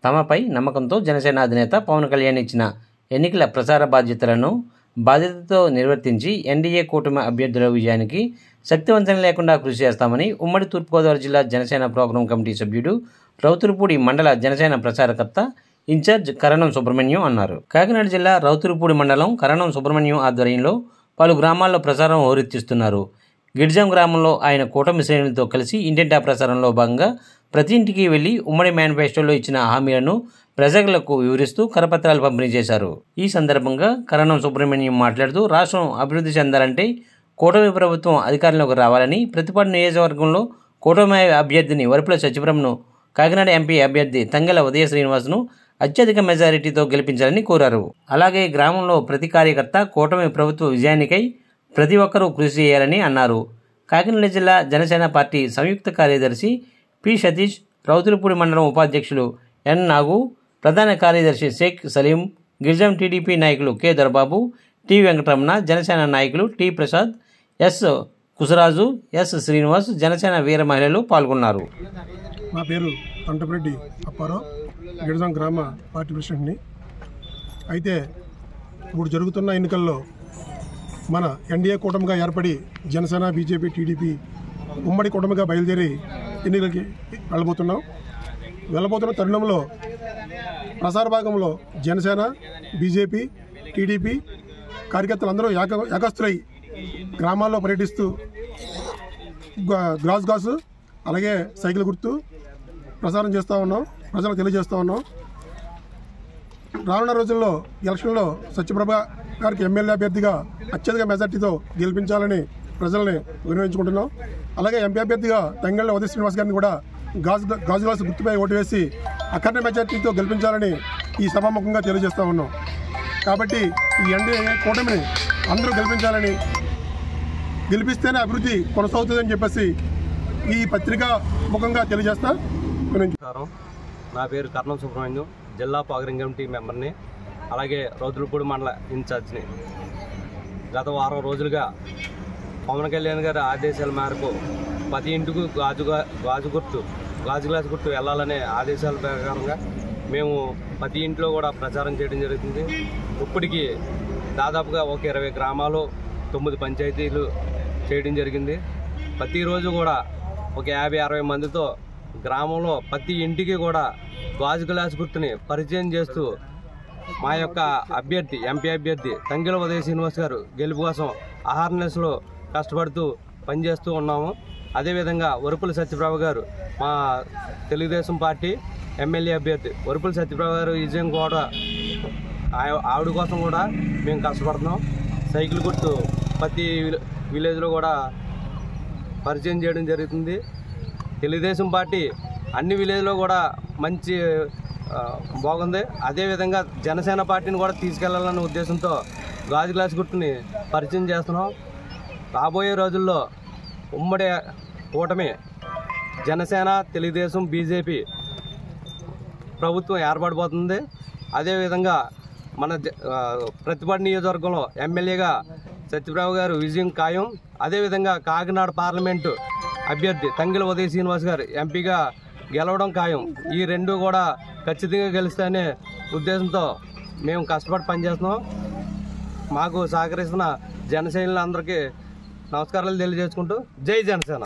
తమపై నమ్మకంతో జనసేన అధినేత పవన్ కళ్యాణ్ ఇచ్చిన ఎన్నికల ప్రచార బాధ్యతతో నిర్వర్తించి ఎన్డీఏ కూటమి అభ్యర్థుల విజయానికి శక్తివంచన లేకుండా కృషి చేస్తామని ఉమ్మడి తూర్పుగోదావరి జిల్లా జనసేన ప్రోగ్రాం కమిటీ సభ్యుడు రౌతులపూడి మండల జనసేన ప్రచారకర్త ఇన్ఛార్జ్ కరణం సుబ్రహ్మణ్యం అన్నారు. కాకినాడ జిల్లా రౌతులపూడి మండలం కరణం సుబ్రహ్మణ్యం ఆధ్వర్యంలో పలు గ్రామాల్లో ప్రచారం హోరెత్తిస్తున్నారు. గిడ్జం గ్రామంలో ఆయన కూటమి శ్రేణులతో కలిసి ఇంటింటా ప్రచారంలో భాగంగా ప్రతి ఇంటికి వెళ్లి ఉమ్మడి మేనిఫెస్టోలో ఇచ్చిన హామీలను ప్రజలకు వివరిస్తూ కరపత్రాలు పంపిణీ చేశారు. ఈ సందర్భంగా కరణం సుబ్రహ్మణ్యం మాట్లాడుతూ రాష్ట్రం అభివృద్ధి చెందాలంటే కూటమి ప్రభుత్వం అధికారంలోకి రావాలని, ప్రతిపాడు నియోజకవర్గంలో కూటమి అభ్యర్థిని వరుపుల సత్యప్రభను, కాకినాడ ఎంపీ అభ్యర్థి తంగెల ఉదయ శ్రీనివాస్ను అత్యధిక మెజారిటీతో గెలిపించాలని కోరారు. అలాగే గ్రామంలో ప్రతి కార్యకర్త కూటమి ప్రభుత్వ విజయానికై ప్రతి ఒక్కరూ కృషి చేయాలని అన్నారు. కాకినాడ జిల్లా జనసేన పార్టీ సంయుక్త కార్యదర్శి పి సతీష్, రౌతులపూడి మండలం ఉపాధ్యక్షులు ఎన్ నాగు, ప్రధాన కార్యదర్శి షేక్ సలీం, గిరిజం టీడీపీ నాయకులు కె దొరబాబు, టి వెంకటరమణ, జనసేన నాయకులు T Prasad, S Kusaraju, S Srinivas, Janasena వీర మహిళలు పాల్గొన్నారు. నా పేరు అంటపరెడ్డి అప్పారావు, గిరిజం గ్రామ పార్టీ ప్రెసిడెంట్ని. అయితే ఇప్పుడు జరుగుతున్న ఎన్నికల్లో మన ఎన్డీఏ కూటమిగా ఏర్పడి జనసేన, బీజేపీ, టీడీపీ ఉమ్మడి కూటమిగా బయలుదేరి ఎన్నికలకి వెళ్ళబోతున్న తరుణంలో ప్రసార భాగంలో జనసేన, బీజేపీ, టీడీపీ కార్యకర్తలందరూ ఏకస్తులై గ్రామాల్లో పర్యటిస్తూ గాజు అలాగే సైకిల్ గుర్తు ప్రచారం చేస్తూ ఉన్నాం, ప్రజలకు తెలియజేస్తూ ఉన్నాం. రానున్న రోజుల్లో ఎలక్షన్లో సత్యప్రభ గారికి ఎమ్మెల్యే అభ్యర్థిగా అత్యధిక మెజార్టీతో గెలిపించాలని ప్రజల్ని వినియోగించుకుంటున్నాం. అలాగే ఎంపీ అభ్యర్థిగా తంగెళ్ల ఉదయ శ్రీనివాస్ గారిని కూడా గాజు గ్లాసు గుర్తుపై ఓటు వేసి అఖండ మెజార్టీతో గెలిపించాలని ఈ సభాముఖంగా తెలియజేస్తూ ఉన్నాం. కాబట్టి ఈ ఎన్డీఏ కూటమిని అందరూ గెలిపించాలని, గెలిపిస్తేనే అభివృద్ధి కొనసాగుతుందని చెప్పేసి ఈ పత్రికా ముఖంగా తెలియజేస్తా. నా పేరు కరణం సుబ్రహ్మణ్యం, జిల్లా ప్రోగ్రాం కమిటీ మెంబర్ని, అలాగే రౌతులపూడి మండల ఇన్ఛార్జ్ని. గత వారం రోజులుగా పవన్ కళ్యాణ్ గారి ఆదేశాల మేరకు ప్రతి ఇంటికి గాజు గ్లాస్ గుర్తు వెళ్ళాలనే ఆదేశాల ప్రకారంగా మేము ప్రతి ఇంట్లో కూడా ప్రచారం చేయడం జరుగుతుంది. ఇప్పటికీ దాదాపుగా ఒక 20 గ్రామాలు, 9 పంచాయతీలు చేయడం జరిగింది. ప్రతిరోజు కూడా ఒక 50-60 మందితో గ్రామంలో ప్రతి ఇంటికి కూడా గాజు గ్లాస్ గుర్తుని పరిచయం చేస్తూ మా యొక్క అభ్యర్థి, ఎంపీ అభ్యర్థి తంగెల ఉదయ శ్రీనివాస్ గారు గెలుపు కోసం అహార్నెస్లో కష్టపడుతూ పనిచేస్తూ ఉన్నాము. అదేవిధంగా వరుపుల సత్యప్రభ గారు, మా తెలుగుదేశం పార్టీ ఎమ్మెల్యే అభ్యర్థి వరుపుల సత్యప్రభ గారు విజయం కూడా ఆవిడ కోసం కూడా మేము కష్టపడుతున్నాం. సైకిల్ గుర్తు ప్రతి విలేజ్లో కూడా పరిచయం చేయడం జరుగుతుంది. తెలుగుదేశం పార్టీ అన్ని విలేజ్లో కూడా మంచి బాగుంది. అదేవిధంగా జనసేన పార్టీని కూడా తీసుకెళ్లాలన్న ఉద్దేశంతో గాజు గ్లాస్ గుర్తుని పరిచయం చేస్తున్నాం. రాబోయే రోజుల్లో ఉమ్మడి కూటమి జనసేన, తెలుగుదేశం, బీజేపీ ప్రభుత్వం ఏర్పడిపోతుంది. అదేవిధంగా మన ప్రతిపాడు నియోజకవర్గంలో ఎమ్మెల్యేగా సత్యప్రభ గారు విజయం ఖాయం. అదేవిధంగా కాకినాడ పార్లమెంటు అభ్యర్థి తంగెల ఉదయ శ్రీనివాస్ గారు ఎంపీగా గెలవడం ఖాయం. ఈ రెండు కూడా ఖచ్చితంగా గెలుస్తాయనే ఉద్దేశంతో మేము కష్టపడి పనిచేస్తున్నాం. మాకు సహకరిస్తున్న జనసేనలందరికీ నమస్కారాలు తెలియజేసుకుంటూ జై జనసేన.